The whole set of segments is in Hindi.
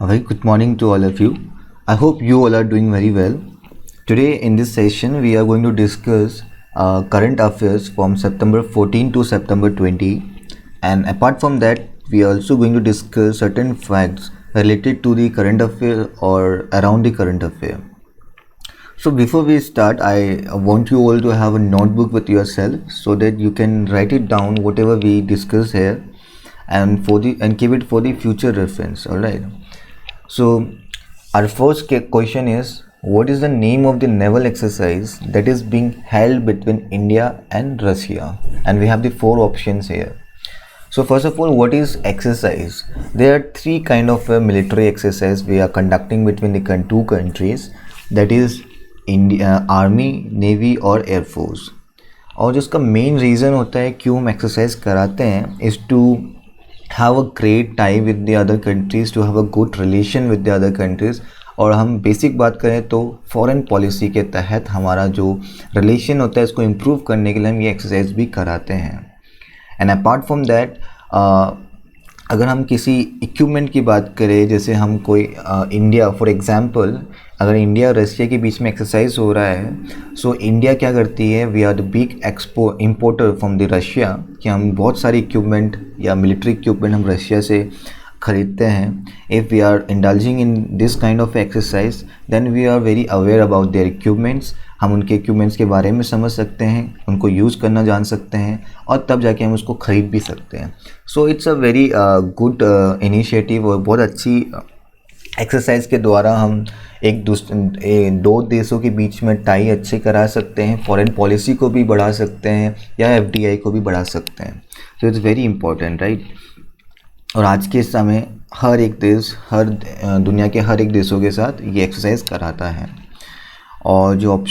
A very good morning to all of you. I hope you all are doing very well. Today in this session we are going to discuss current affairs from September 14 to September 20, and apart from that we are also going to discuss certain facts related to the current affair or around the current affair. So before we start, I want you all to have a notebook with yourself so that you can write it down whatever we discuss here and keep it for the future reference. All right. So our first question is, what is the name of the naval exercise that is being held between India and Russia? And we have the four options here. So first of all, what is exercise? There are three kind of military exercise we are conducting between the two countries, that is India, army, navy और एयरफोर्स. और जिसका मेन रीज़न होता है क्यों हम एक्सरसाइज कराते हैं is to have a great tie with the other countries, to have a good relation with the other countries. और हम बेसिक बात करें तो फॉरेन पॉलिसी के तहत हमारा जो रिलेशन होता है इसको इम्प्रूव करने के लिए हम ये एक्सरसाइज भी कराते हैं. एंड अपार्ट फ्रॉम दैट, अगर हम किसी इक्विपमेंट की बात करें, जैसे हम कोई इंडिया फॉर एग्जांपल, अगर इंडिया और रशिया के बीच में एक्सरसाइज हो रहा है, सो इंडिया क्या करती है, we are the big importer from the Russia, कि हम बहुत सारे इक्विपमेंट या मिलिट्री इक्विपमेंट हम रशिया से ख़रीदते हैं. If we are indulging in this kind of exercise then we are very aware about their equipments. हम उनके इक्विपमेंट्स के बारे में समझ सकते हैं, उनको यूज़ करना जान सकते हैं और तब जाके हम उसको ख़रीद भी सकते हैं. So it's a very good initiative और बहुत अच्छी एक्सरसाइज के द्वारा हम दो देशों के बीच में टाई अच्छे करा सकते हैं, फॉरेन पॉलिसी को भी बढ़ा सकते हैं या एफडीआई को भी बढ़ा सकते हैं. तो इट्स वेरी इंपॉर्टेंट, राइट. और आज के समय हर एक देश, दुनिया के हर एक देशों के साथ ये एक्सरसाइज कराता है. और जो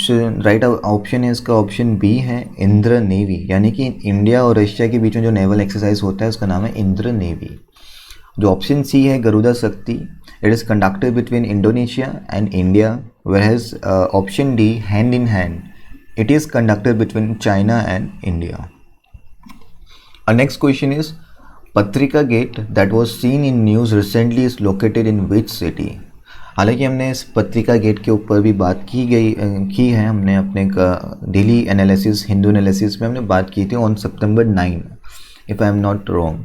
राइट ऑप्शन है इसका ऑप्शन बी है, इंद्र नेवी. यानी कि इंडिया और रशिया के बीच में जो नेवल एक्सरसाइज होता है उसका नाम है इंद्र नेवी. जो ऑप्शन सी है, गरुड़ा शक्ति, it is conducted between Indonesia and India. whereas option D, hand in hand, it is conducted between China and India. Our next question is, पत्रिका get that was seen in news recently is located in which city. हालांकि हमने इस पत्रिका गेट के ऊपर भी बात की है, हमने अपने डेली एनालिसिस, हिंदू एनालिसिस में हमने बात की थी on September 9, if I am not wrong.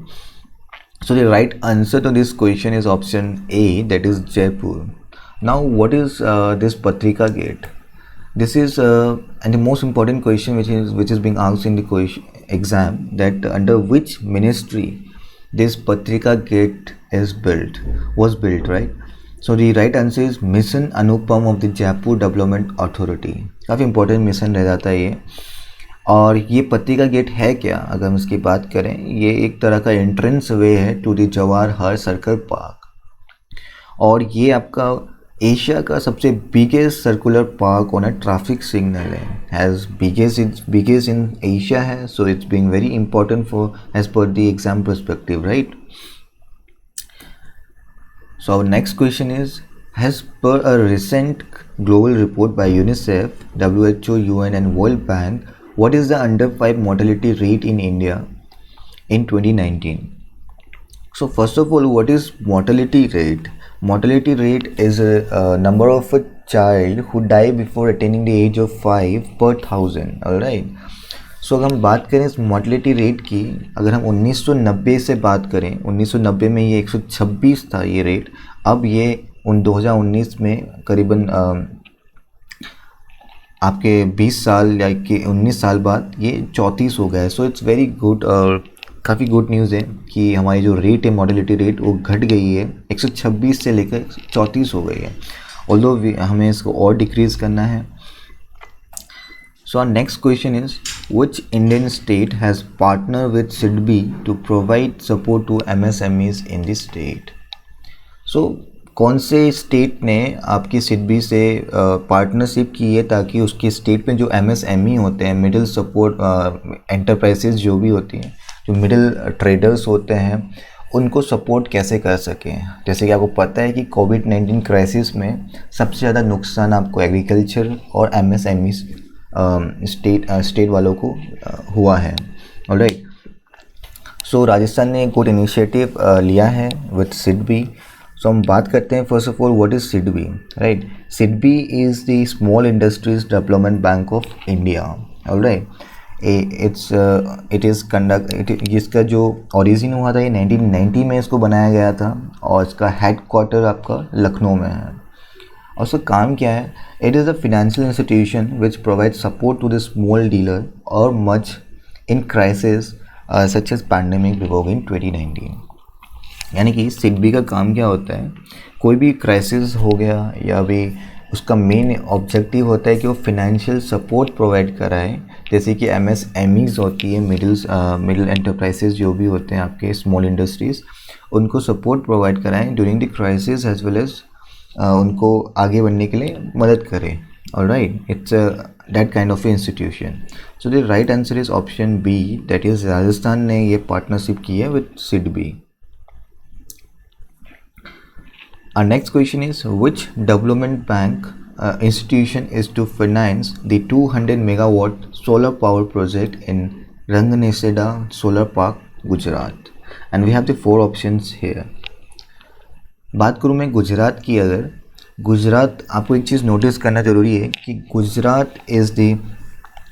So the right answer to this question is option A, that is Jaipur. Now what is this Patrika Gate? This is and the most important question which is being asked in the exam, that under which ministry this Patrika Gate was built, right? So the right answer is Mission Anupam of the Jaipur Development Authority. काफ़ी important mission रह जाता है ये. और ये पत्रिका गेट है क्या, अगर हम इसकी बात करें, ये एक तरह का एंट्रेंस वे है to the Jawahar circle park. और ये आपका एशिया का सबसे biggest circular park on a traffic signal है. हैज़ बिगेस्ट इन एशिया है, so it's being very important for as per the exam perspective, right. So our next question is, as per a recent global report by UNICEF, WHO, UN and World Bank, what is the under 5 mortality rate in India in 2019? So first of all, what is mortality rate? Mortality rate is a number of a child who die before attaining the age of 5 per 1000. Alright. सो अगर हम बात करें इस मोर्टलिटी रेट की, अगर हम 1990 से बात करें, 1990 में ये 126 था ये रेट. अब ये 2019 में करीबन आपके 20 साल या 19 साल बाद ये 34 हो गया है. सो इट्स वेरी गुड, काफ़ी गुड न्यूज़ है कि हमारी जो रेट है, मोर्टलिटी रेट, वो घट गई है, 126 से लेकर 34 हो गई है. ऑल्दो हमें इसको और डिक्रीज़ करना है. So our next question is, which Indian state has partnered with SIDBI to provide support to MSMEs in the state? So कौन से स्टेट ने आपकी सिडबी से पार्टनरशिप की है ताकि उसके स्टेट में जो MSME होते हैं, मिडिल सपोर्ट एंटरप्राइजेज जो भी होती हैं, जो मिडिल ट्रेडर्स होते हैं, उनको सपोर्ट कैसे कर सकें. जैसे कि आपको पता है कि कोविड-19 क्राइसिस में सबसे ज़्यादा नुकसान आपको एग्रीकल्चर और MSME स्टेट वालों को हुआ है. ऑलराइट. सो राजस्थान ने एक गुड इनिशिएटिव लिया है विद सिडबी सो हम बात करते हैं first of all what is SIDBI, right. SIDBI is the small industries development bank of India, alright. It is conduct इसका जो ओरिजिन हुआ था ये 1990 में इसको बनाया गया था और इसका हेड क्वार्टर आपका लखनऊ में है। और उसका काम क्या है? It is a financial institution which provide support to the small dealer और much in crisis such as pandemic before in 2019। यानी कि सिडबी का काम क्या होता है, कोई भी क्राइसिस हो गया या भी उसका मेन ऑब्जेक्टिव होता है कि वो फिनेंशियल सपोर्ट प्रोवाइड कराए, जैसे कि एमएसएमईज होती है, मिडिल एंटरप्राइजेज जो भी होते हैं आपके स्मॉल इंडस्ट्रीज़, उनको सपोर्ट प्रोवाइड कराएं during the crisis as well as उनको आगे बढ़ने के लिए मदद करें। Alright, it's that kind of institution. So the right answer is option B, that is Rajasthan ने ये पार्टनरशिप की है with SIDBI. Our next question is, which development bank institution is to finance the 200 megawatt solar power project in Ranganeseda Solar Park, Gujarat? And we have the 4 options here. बात करूँ मैं गुजरात की, अगर गुजरात, आपको एक चीज़ नोटिस करना ज़रूरी है कि Gujarat is the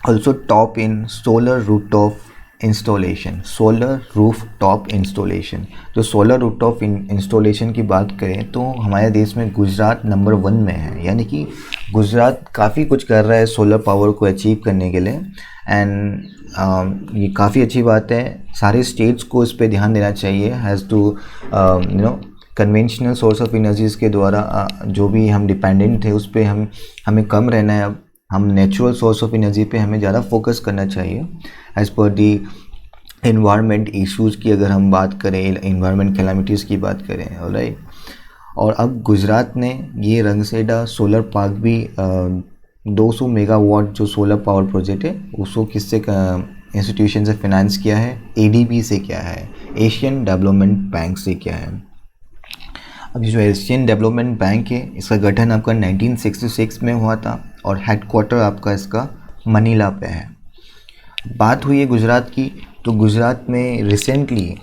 also top in solar rooftop installation. Solar rooftop installation, जो सोलर रूफटॉप इंस्टॉलेशन की बात करें तो हमारे देश में गुजरात नंबर 1 में है। यानी कि गुजरात काफ़ी कुछ कर रहा है सोलर पावर को अचीव करने के लिए, एंड ये काफ़ी अच्छी बात है। सारे स्टेट्स को इस पर ध्यान देना चाहिए has to conventional source of energies के द्वारा जो भी हम डिपेंडेंट थे उस पर हमें कम रहना है। अब हम नेचुरल सोर्स ऑफ एनर्जी पे हमें ज़्यादा फोकस करना चाहिए as per the environment issues की अगर हम बात करें, इन्वायरमेंट कैलामिटीज़ की बात करें, ऑलराइट। और अब गुजरात ने ये रंगसेडा सोलर पार्क भी 200 मेगावाट जो सोलर पावर प्रोजेक्ट है उसको किससे इंस्टीट्यूशन से फाइनेंस किया है? एडीबी से किया है, एशियन डेवलपमेंट बैंक से किया है। अब जो एशियन डेवलपमेंट बैंक है इसका गठन आपका 1966 में हुआ था और हेडक्वार्टर आपका इसका मनीला पे है। बात हुई है गुजरात की, तो गुजरात में रिसेंटली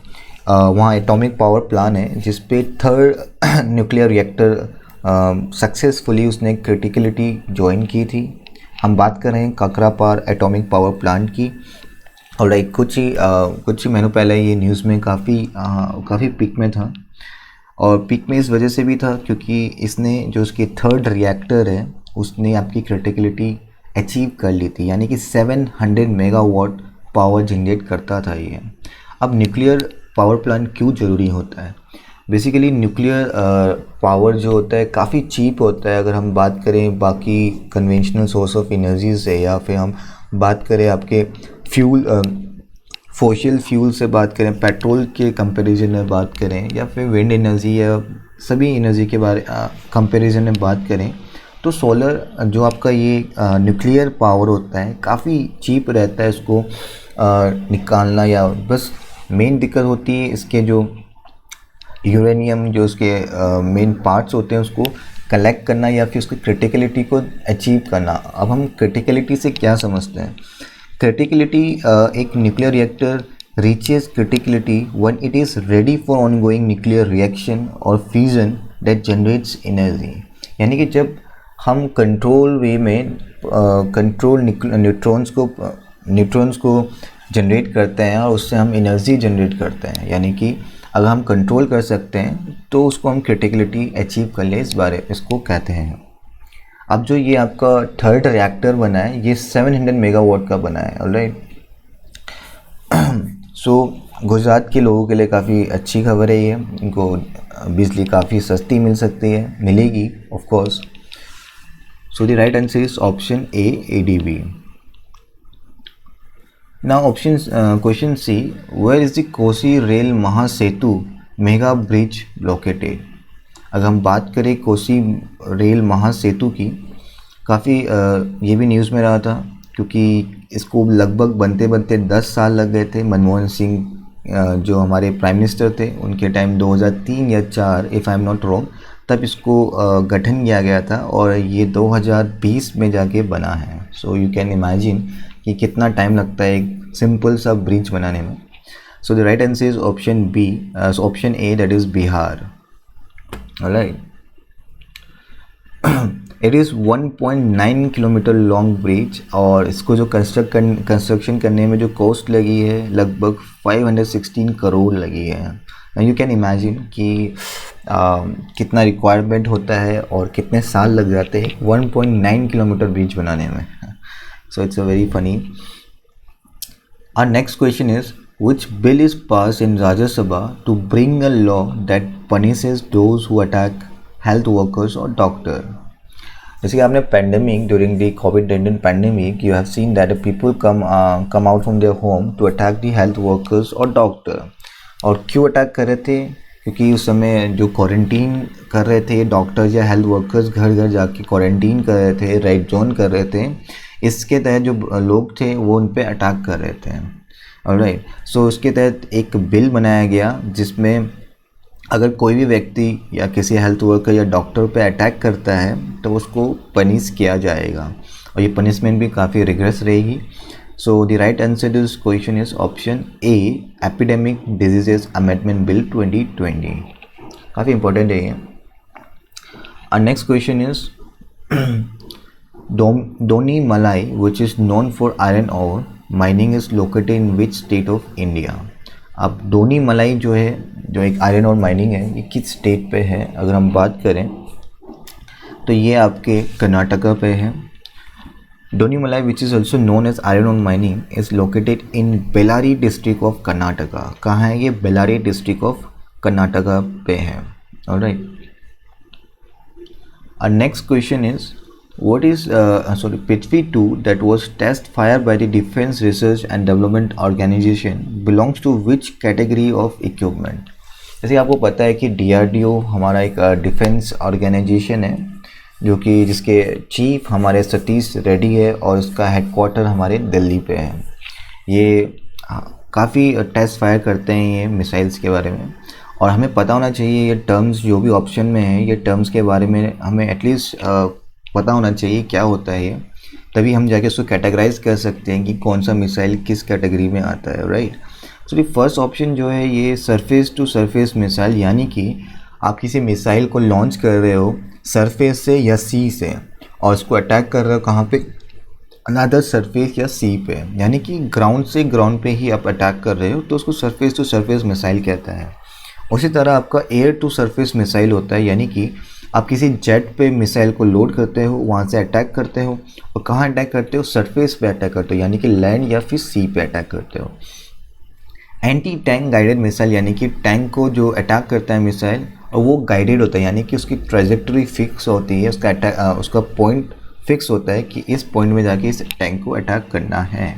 वहाँ एटॉमिक पावर प्लान है जिस पे 3rd न्यूक्लियर रिएक्टर सक्सेसफुली उसने क्रिटिकलिटी ज्वाइन की थी। हम बात कर रहे हैं काकरापार एटॉमिक पावर प्लांट की। और कुछ ही महीनों पहले ये न्यूज़ में काफ़ी पीक में था, और पीक में इस वजह से भी था क्योंकि इसने जो उसकी 3rd रिएक्टर है उसने आपकी क्रिटिकलिटी अचीव कर ली थी। यानी कि 700 मेगावाट पावर जनरेट करता था ये। अब न्यूक्लियर पावर प्लांट क्यों ज़रूरी होता है? बेसिकली न्यूक्लियर पावर जो होता है काफ़ी चीप होता है अगर हम बात करें बाकी कन्वेंशनल सोर्स ऑफ एनर्जी से, या फिर हम बात करें आपके फॉसिल फ्यूल से बात करें, पेट्रोल के कंपैरिजन में बात करें, या फिर विंड एनर्जी या सभी एनर्जी के बारे कंपैरिजन में बात करें, तो सोलर जो आपका ये न्यूक्लियर पावर होता है काफ़ी चीप रहता है इसको निकालना। या बस मेन दिक्कत होती है इसके जो यूरेनियम जो उसके मेन पार्ट्स होते हैं उसको कलेक्ट करना या फिर उसकी क्रिटिकलिटी को अचीव करना। अब हम क्रिटिकलिटी से क्या समझते हैं? क्रिटिकलिटी, एक nuclear reactor reaches criticality when it is ready for ongoing nuclear reaction और फ्यूजन दैट जनरेट्स एनर्जी। यानी कि जब हम कंट्रोल वे में कंट्रोल न्यूट्रॉन्स को जनरेट करते हैं और उससे हम एनर्जी जनरेट करते हैं, यानी कि अगर हम कंट्रोल कर सकते हैं तो उसको हम क्रिटिकलिटी अचीव कर ले, इसको कहते हैं। अब जो ये आपका 3rd रिएक्टर बना है ये 700 मेगावाट का बना है, ऑलराइट। सो गुजरात के लोगों के लिए काफ़ी अच्छी खबर है ये, इनको बिजली काफ़ी सस्ती मिल सकती है, मिलेगी of course. So the right answer is option A, ADB। Now question C, where is the Kosi rail Mahasetu mega bridge located? अगर हम बात करें कोसी रेल महासेतु की, काफ़ी ये भी न्यूज़ में रहा था क्योंकि इसको लगभग बनते बनते 10 साल लग गए थे। मनमोहन सिंह जो हमारे प्राइम मिनिस्टर थे उनके टाइम 2003 या 4 if I am not wrong, तब इसको गठन किया गया था और ये 2020 में जाके बना है। सो यू कैन इमेजिन कि कितना टाइम लगता है एक सिंपल सा ब्रिज बनाने में। So the right answer is option B, option A, that is Bihar. Alright. It is 1.9 kilometre long bridge और इसको जो कंस्ट्रक्शन करने में जो कॉस्ट लगी है लगभग 516 करोड़ लगी है. यू कैन इमेजिन कि कितना रिक्वायरमेंट होता है और कितने साल लग जाते हैं 1.9 किलोमीटर ब्रिज बनाने में. So it's a very funny. Our next question is, which bill is passed in Rajya Sabha to bring a law that punishes those who attack health workers or doctor? जैसे कि आपने पैंडेमिक ड्यूरिंग द कोविड-19 pandemic you have seen that people come out from their home to attack the health workers और डॉक्टर. और क्यों अटैक कर रहे थे? क्योंकि उस समय जो क्वारंटीन कर रहे थे डॉक्टर्स या हेल्थ वर्कर्स घर घर जाके क्वारंटीन कर रहे थे, रेड जोन कर रहे थे. इसके तहत जो लोग थे वो उन पे अटैक कर रहे थे. ऑलराइट. सो उसके तहत एक बिल बनाया गया जिसमें अगर कोई भी व्यक्ति या किसी हेल्थ वर्कर या डॉक्टर पे अटैक करता है तो उसको पनिश किया जाएगा और ये पनिशमेंट भी काफ़ी रिग्रेस रहेगी. So the right answer to this question is option A, epidemic diseases amendment bill 2020. काफ़ी इंपॉर्टेंट है ये. और next question is Doni Malai, which is known for iron ore mining, is located in which state of India? अब डोनी मलाई जो है जो एक आयरन और माइनिंग है ये किस स्टेट पे है? अगर हम बात करें तो ये आपके कर्नाटका पे है. Donimalai which is also known as iron ore mining is located in Bellary district of Karnataka. कहाँ है ये? बेलारी डिस्ट्रिक्ट ऑफ कर्नाटका पे है. ऑलराइट. और next question is what is Prithvi 2 that was test fired by the Defense Research and Development Organization belongs to which category of equipment? जैसे आपको पता है कि DRDO हमारा एक डिफेंस ऑर्गेनाइजेशन है जो कि जिसके चीफ हमारे सतीश रेड्डी है और उसका हेडक्वार्टर हमारे दिल्ली पे है. ये काफ़ी टेस्ट फायर करते हैं ये मिसाइल्स के बारे में और हमें पता होना चाहिए ये टर्म्स जो भी ऑप्शन में है ये टर्म्स के बारे में हमें एटलीस्ट पता होना चाहिए क्या होता है ये, तभी हम जाके उसको कैटेगराइज कर सकते हैं कि कौन सा मिसाइल किस कैटेगरी में आता है. Right. So the first option जो है ये सरफेस टू सरफेस मिसाइल, यानी कि आप किसी मिसाइल को लॉन्च कर रहे हो सरफेस से या सी से और उसको अटैक कर रहे हो कहाँ पे? अनदर सरफेस या सी पे, यानी कि ग्राउंड से ग्राउंड पे ही आप अटैक कर रहे हो तो उसको सरफेस टू सरफेस मिसाइल कहता है. उसी तरह आपका एयर टू सरफेस मिसाइल होता है, यानी कि आप किसी जेट पे मिसाइल को लोड करते हो, वहाँ से अटैक करते हो और कहाँ अटैक करते हो? सरफेस पे अटैक करते हो, यानी कि लैंड या फिर सी पे अटैक करते हो. एंटी टैंक गाइडेड मिसाइल, यानी कि टैंक को जो अटैक करता है मिसाइल और वो गाइडेड होता है, यानी कि उसकी ट्रेजेक्टरी फिक्स होती है, उसका अटैक उसका पॉइंट फिक्स होता है कि इस पॉइंट में जाके इस टैंक को अटैक करना है.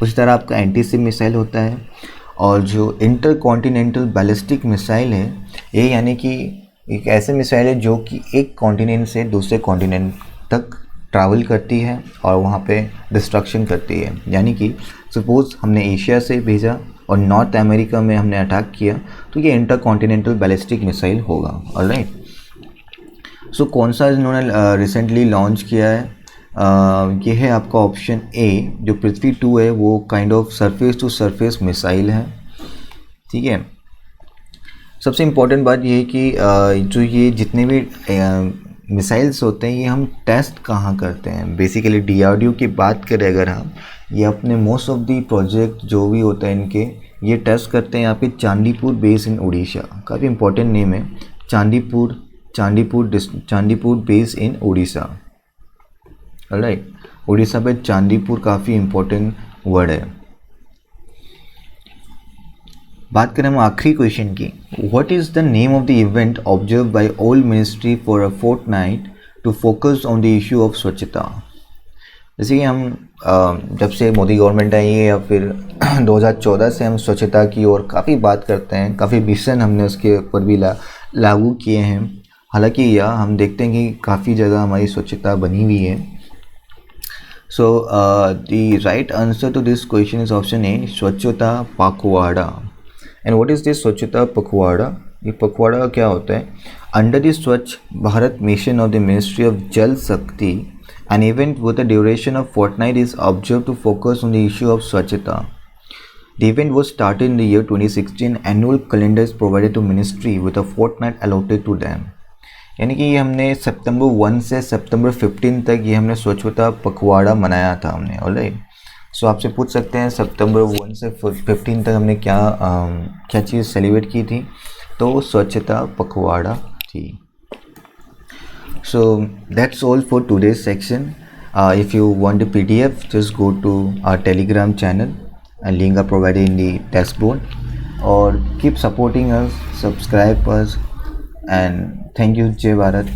उसी तरह आपका एंटी सिप मिसाइल होता है. और जो इंटर कॉन्टिनेंटल बैलिस्टिक मिसाइल है ये यानी कि एक ऐसे मिसाइल है जो कि एक कॉन्टिनेंट से दूसरे कॉन्टिनेंट तक ट्रैवल करती है और वहाँ पे डिस्ट्रक्शन करती है. यानी कि सपोज़ हमने एशिया से भेजा और नॉर्थ अमेरिका में हमने अटैक किया तो ये इंटर कॉन्टिनेंटल बैलिस्टिक मिसाइल होगा. ऑलराइट. सो कौन सा इन्होंने रिसेंटली लॉन्च किया है? ये है आपका ऑप्शन ए. जो पृथ्वी 2 है वो kind of surface to surface missile है. ठीक है. सबसे इम्पॉर्टेंट बात ये है कि जो ये जितने भी मिसाइल्स होते हैं ये हम टेस्ट कहाँ करते हैं? बेसिकली DRDO की बात करें अगर हम, ये अपने मोस्ट ऑफ दी प्रोजेक्ट जो भी होता है इनके ये टेस्ट करते हैं यहाँ पे चांदीपुर बेस इन उड़ीसा. काफ़ी इंपॉर्टेंट नेम है Chandipur base in Orissa. Alright. Orissa पे चांदीपुर काफ़ी इंपॉर्टेंट वर्ड है. बात करें हम आखिरी क्वेश्चन की. What is the name of the event observe by all ministry for a fortnight to focus on the issue of Swachhta? जैसे कि हम जब से मोदी गवर्नमेंट आई है या फिर 2014 से हम स्वच्छता की ओर काफ़ी बात करते हैं, काफ़ी मिशन हमने उसके ऊपर भी लागू किए हैं. हालांकि यह हम देखते हैं कि काफ़ी जगह हमारी स्वच्छता बनी हुई है. So the right answer to this question is option A, Swachhta Pakhwada. And what is this स्वच्छता पखवाड़ा? ये पखवाड़ा क्या होता है? अंडर द स्वच्छ Bharat mission of the ministry of जल शक्ति, an event with a duration of fortnight is observed to focus on the issue of swachhata. The event was started in the year 2016. Annual calendar is provided to ministry with a fortnight allotted to them. यानी कि ये हमने सितंबर 1 से सितंबर 15 तक ये हमने स्वच्छता पखवाड़ा मनाया था हमने। ऑलराइट, सो आपसे पूछ सकते हैं सितंबर 1 से 15 तक हमने क्या चीज़ सेलिब्रेट की थी, तो स्वच्छता पखवाड़ा थी। So that's all for today's section. If you want a PDF, just go to our Telegram channel and link are provided in the dashboard. Or keep supporting us, subscribe us, and thank you. Jai Bharat.